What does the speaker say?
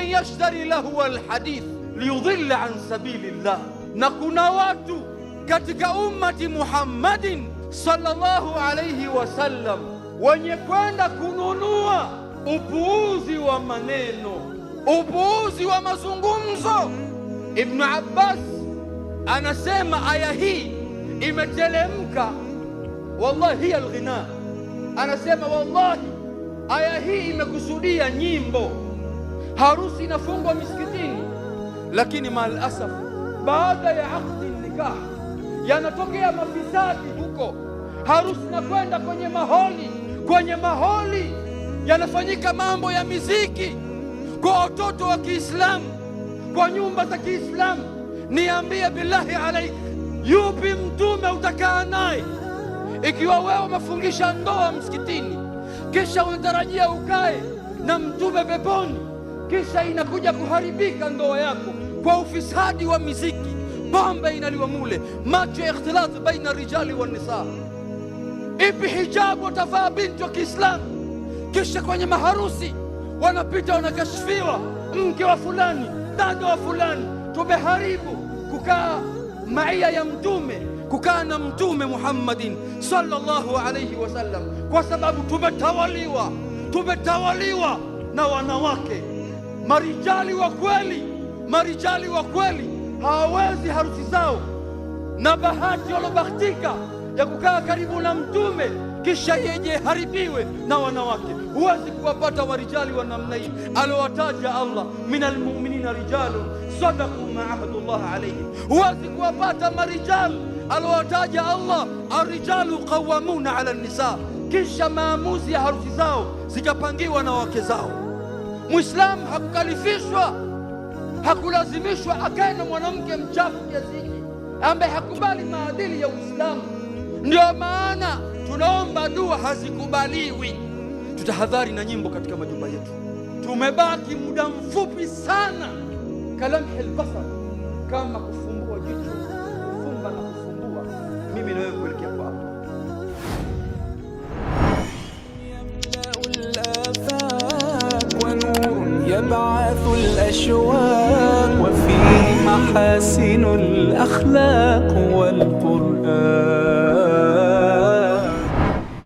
man yashtari lahu alhadith liyudhilla an sabilillah. Na kuna watu katika ummati Muhammadin sallallahu alayhi wasallam wenye kwenda kununua upuuzi wa maneno, upuuzi wa mazungumzo. Ibn Abbas anasema aya hii imetelemka, wallahi hiya alghina. Anasema wallahi aya hii imekusudia nyimbo. Harusi inafungwa misikitini, lakini maalasaf baada ya aqdi nikah yanatokea mafisadi huko. Harusi inakwenda kwenye maholi yanafanyika mambo ya miziki kwa watoto wa Kiislamu, kwa nyumba za Kiislamu. Niambie billahi alaik, yupi mtume utakaa naye ikiwa wewe umefungisha ndoa msikitini, kisha unatarajia ukae na mtume peponi, kisha inakuja kuharibika ndoa yako kwa ufisadi wa miziki, pombe inaliwa mule, macho ya ikhtilat baina rijali wa nisa. Ipi hijabu watavaa binti wa Kiislamu, kisha kwenye maharusi wanapita wanakashfiwa, mke wa fulani, dada wa fulani. Tumeharibu kukaa maia ya mtume, kukaa na mtume Muhammadin sallallahu alayhi wasallam, kwa sababu tumetawaliwa na wanawake. Marijali wa kweli hawawezi harusi zao na bahati waliobahatika ya kukaa karibu na mtume kisha yeje haribiwe na wanawake. Huwezi kuwapata warijali wa namna hii aliowataja Allah, minal mu'minina rijalun sadaqu ma ahadullah alayhi. Huwezi kuwapata marijali aliowataja Allah, arrijalu qawwamuna ala nisa, kisha maamuzi ya harusi zao zikapangiwa na wake zao. Muislamu hakukalifishwa, hakulazimishwa akae na mwanamke mchafu kiasi hiki ambaye hakubali maadili ya Uislamu. Ndio maana tunaomba dua hazikubaliwi. Tutahadhari na nyimbo katika majumba yetu. Tumebaki muda mfupi sana, kalamhi albasar, kama kufumbua jicho, kufumba na kufumbua, mimi na wewe kuelekea kwa Allah. يبعث الأشواق وفي محاسن الأخلاق والقرآن.